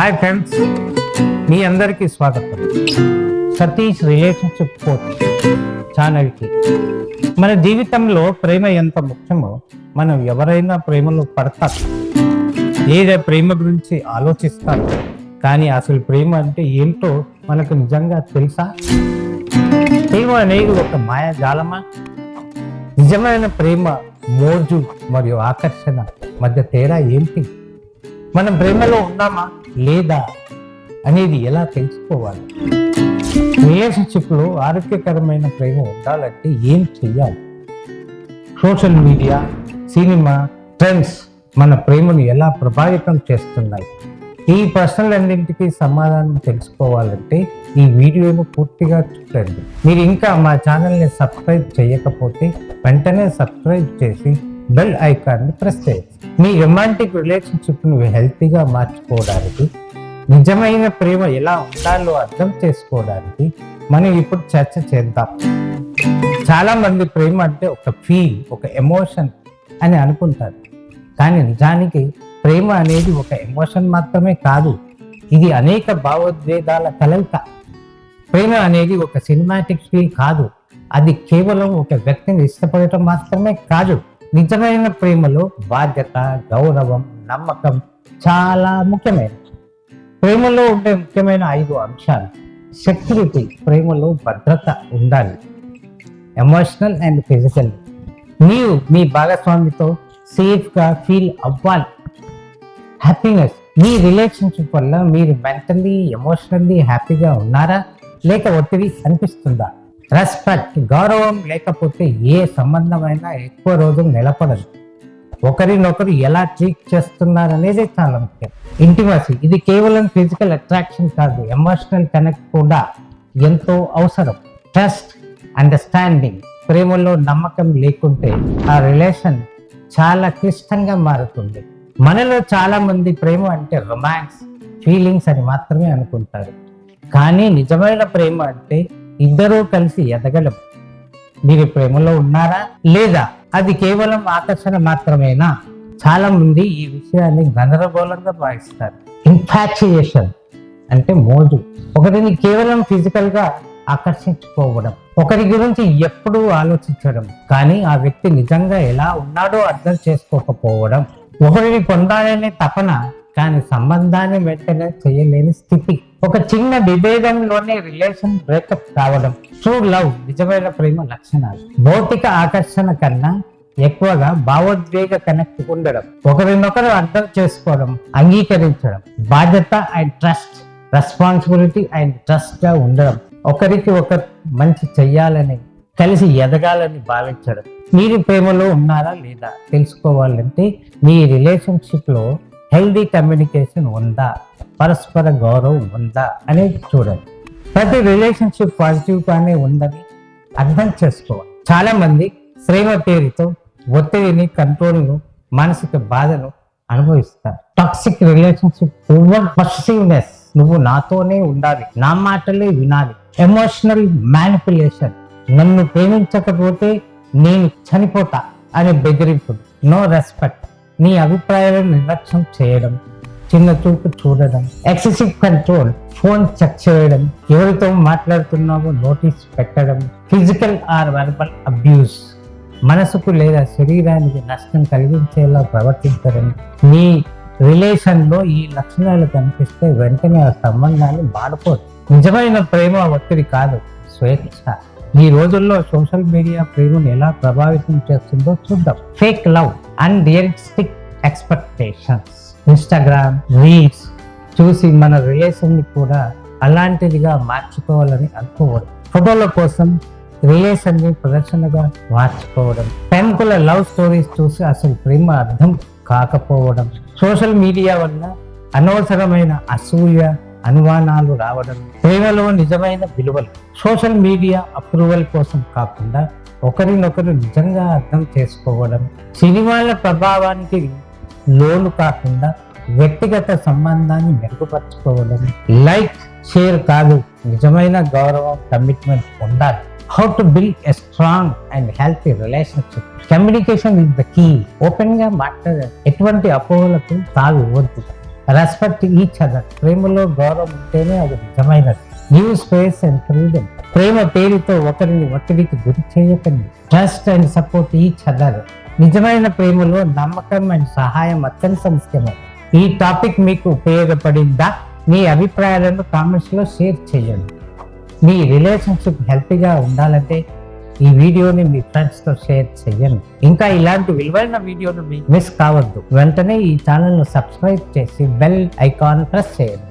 Hi friends, మీ అందరికీ స్వాగతం. Satish relationship coach ఛానల్కి. మన జీవితంలో ప్రేమ ఎంత ముఖ్యమో మనం ఎవరైనా ప్రేమలో పడతారు, లేదా ప్రేమ గురించి ఆలోచిస్తారు. కానీ అసలు ప్రేమ అంటే ఏంటో మనకు నిజంగా తెలుసా? ప్రేమ అనేది ఒక మాయాజాలమా? నిజమైన ప్రేమ మోజు మరియు ఆకర్షణ మధ్య తేడా ఏంటి? మనం ప్రేమలో ఉన్నామా లేదా అనేది ఎలా తెలుసుకోవాలి? రిలేషన్షిప్లో ఆరోగ్యకరమైన ప్రేమ ఉండాలంటే ఏం చెయ్యాలి? సోషల్ మీడియా, సినిమా, ట్రెండ్స్ మన ప్రేమను ఎలా ప్రభావితం చేస్తున్నాయి? ఈ ప్రశ్నలన్నింటికీ సమాధానం తెలుసుకోవాలంటే ఈ వీడియోను పూర్తిగా చూడండి. మీరు ఇంకా మా ఛానల్ని సబ్స్క్రైబ్ చేయకపోతే వెంటనే సబ్స్క్రైబ్ చేసి బెల్ ఐకాన్ని ప్రెస్ చేయండి. మీ రొమాంటిక్ రిలేషన్షిప్ను హెల్తీగా మార్చుకోవడానికి, నిజమైన ప్రేమ ఎలా ఉండాలో అర్థం చేసుకోవడానికి మనం ఇప్పుడు చర్చ చేద్దాం. చాలా మంది ప్రేమ అంటే ఒక ఫీల్, ఒక ఎమోషన్ అని అనుకుంటారు. కానీ నిజానికి ప్రేమ అనేది ఒక ఎమోషన్ మాత్రమే కాదు, ఇది అనేక భావోద్వేగాల కలయిక. ప్రేమ అనేది ఒక సినిమాటిక్ ఫీల్ కాదు, అది కేవలం ఒక వ్యక్తిని ఇష్టపడటం మాత్రమే కాదు. నిజమైన ప్రేమలో బాధ్యత, గౌరవం, నమ్మకం చాలా ముఖ్యమైనవి. ప్రేమలో ఉండే ముఖ్యమైన 5 అంశాలు. సెక్యూరిటీ, ప్రేమలో భద్రత ఉండాలి. ఎమోషనల్ అండ్ ఫిజికల్, మీరు మీ భాగస్వామితో సేఫ్గా ఫీల్ అవ్వాలి. హ్యాపీనెస్, మీ రిలేషన్షిప్ వల్ల మీరు మెంటల్లీ, ఎమోషనల్లీ హ్యాపీగా ఉన్నారా లేక ఒత్తిడి అనిపిస్తుందా? రెస్పెక్ట్, గౌరవం లేకపోతే ఏ సంబంధమైనా ఎక్కువ రోజులు నిలబడదు. ఒకరినొకరు ఎలా ట్రీట్ చేస్తున్నారనేది చాలా ముఖ్యం. ఇంటిమసీ, ఇది కేవలం ఫిజికల్ అట్రాక్షన్ కాదు, ఎమోషనల్ కనెక్ట్ కూడా ఎంతో అవసరం. ట్రస్ట్, అండర్స్టాండింగ్, ప్రేమలో నమ్మకం లేకుంటే ఆ రిలేషన్ చాలా క్లిష్టంగా మారుతుంది. మనలో చాలా మంది ప్రేమ అంటే రొమాన్స్, ఫీలింగ్స్ అని మాత్రమే అనుకుంటారు. కానీ నిజమైన ప్రేమ అంటే ఇద్దరూ కలిసి ఎదగడం. మీరు ప్రేమలో ఉన్నారా లేదా అది కేవలం ఆకర్షణ మాత్రమేనా? చాలా మంది ఈ విషయాన్ని గందరగోళంగా భావిస్తారు. ఇన్ఫాచ్యుయేషన్ అంటే మోజు, ఒకరిని కేవలం ఫిజికల్ గా ఆకర్షించుకోవడం, ఒకరి గురించి ఎప్పుడూ ఆలోచించడం కానీ ఆ వ్యక్తి నిజంగా ఎలా ఉన్నాడో అర్థం చేసుకోకపోవడం, ఒకరిని పొందాలనే తపన కానీ సంబంధాన్ని వెంటనే చేయలేని స్థితి. ఒక చిన్న విభేదంలోనే రిలేషన్ బ్రేకప్ కావడం. ట్రూ లవ్, నిజమైన ప్రేమ లక్షణాలు. భౌతిక ఆకర్షణ కన్నా ఎక్కువగా భావోద్వేగ కనెక్ట్ ఉండడం, ఒకరినొకరు అర్థం చేసుకోవడం, అంగీకరించడం, బాధ్యత and trust, responsibility and trust గా ఉండడం, ఒకరికి ఒకరు మంచి చెయ్యాలని, కలిసి ఎదగాలని భావించడం. మీరు ప్రేమలో ఉన్నారా లేదా తెలుసుకోవాలంటే మీ రిలేషన్షిప్ లో హెల్దీ కమ్యూనికేషన్ ఉందా, పరస్పర గౌరవం ఉందా అనేది చూడండి. ప్రతి రిలేషన్షిప్ పాజిటివ్ గానే ఉందని అర్థం చేసుకోవాలి. చాలా మంది ప్రేమ పేరుతో ఒత్తిడిని, కంట్రోల్ను, మానసిక బాధను అనుభవిస్తారు. టాక్సిక్ రిలేషన్షిప్, ఓవర్ పొసెసివ్నెస్, నువ్వు నాతోనే ఉండాలి, నా మాటలే వినాలి. ఎమోషనల్ మ్యానిపులేషన్, నన్ను ప్రేమించకపోతే నేను చనిపోతా అనే బెదిరింపుడు. నో రెస్పెక్ట్, నీ అభిప్రాయాలను నిర్లక్ష్యం చేయడం, చిన్న చూపు చూడడం. ఎక్సెసివ్ కంట్రోల్, ఫోన్ చెక్ చేయడం, ఎవరితో మాట్లాడుతున్నావో నోటీస్ పెట్టడం. ఫిజికల్ ఆర్ వెర్బల్ అబ్యూస్, మనసుకు లేదా శరీరానికి నష్టం కలిగించేలా ప్రవర్తించడం. మీ రిలేషన్లో ఈ లక్షణాలు కనిపిస్తే వెంటనే ఆ సంబంధాన్ని మాడిపోదు. నిజమైన ప్రేమ ఒత్తిడి కాదు, స్వేచ్ఛ. ఈ రోజుల్లో సోషల్ మీడియా ప్రేమను ఎలా ప్రభావితం చేస్తుందో చూద్దాం. Fake love, unrealistic expectations. Instagram reels చూసి మన రిలేషన్ని కూడా అలాంటిదిగా మార్చుకోవాలని అనుకోవడం. ఫోటోల కోసం రిలేషన్ని ప్రదర్శనగా మార్చుకోవడం. పెంపుల లవ్ స్టోరీస్ చూసి అసలు ప్రేమ అర్థం కాకపోవడం. సోషల్ మీడియా వల్ల అనవసరమైన అసూయ, అనుమానాలు రావడం. ప్రేమలో నిజమైన విలువలు, సోషల్ మీడియా అప్రూవల్ కోసం కాకుండా ఒకరినొకరు నిజంగా అర్థం చేసుకోవడం. సినిమాల ప్రభావానికి లోను కాకుండా వ్యక్తిగత సంబంధాన్ని మెరుగుపరచుకోవడం. లైక్, షేర్ కాదు, నిజమైన గౌరవం, కమిట్మెంట్ ఉండాలి. How to build a strong and healthy relationship. Communication is the key. Open గా మాట్లాడాలి, ఎటువంటి అపోహలకు తావివ్వద్దు. Respect each other. ప్రేమలో గౌరవం ఉంటేనే అది నిజమైనది. Give space and freedom. ప్రేమ పేరుతో ఒకరిని ఒత్తిడికి గురి చేయకండి. Trust and support each other. నిజమైన ప్రేమలో నమ్మకం అండ్ సహాయం అత్యంత ముఖ్యమైనది. ఈ టాపిక్ మీకు ఉపయోగపడిందా? మీ అభిప్రాయాలను కామెంట్స్ లో షేర్ చేయండి. మీ రిలేషన్షిప్ హెల్తీగా ఉండాలంటే ఈ వీడియోని మీ ఫ్రెండ్స్ తో షేర్ చేయండి. ఇంకా ఇలాంటి విలువైన వీడియోను మిస్ కావద్దు. వెంటనే ఈ ఛానల్ ను సబ్స్క్రైబ్ చేసి బెల్ ఐకాన్ ప్రెస్ చేయండి.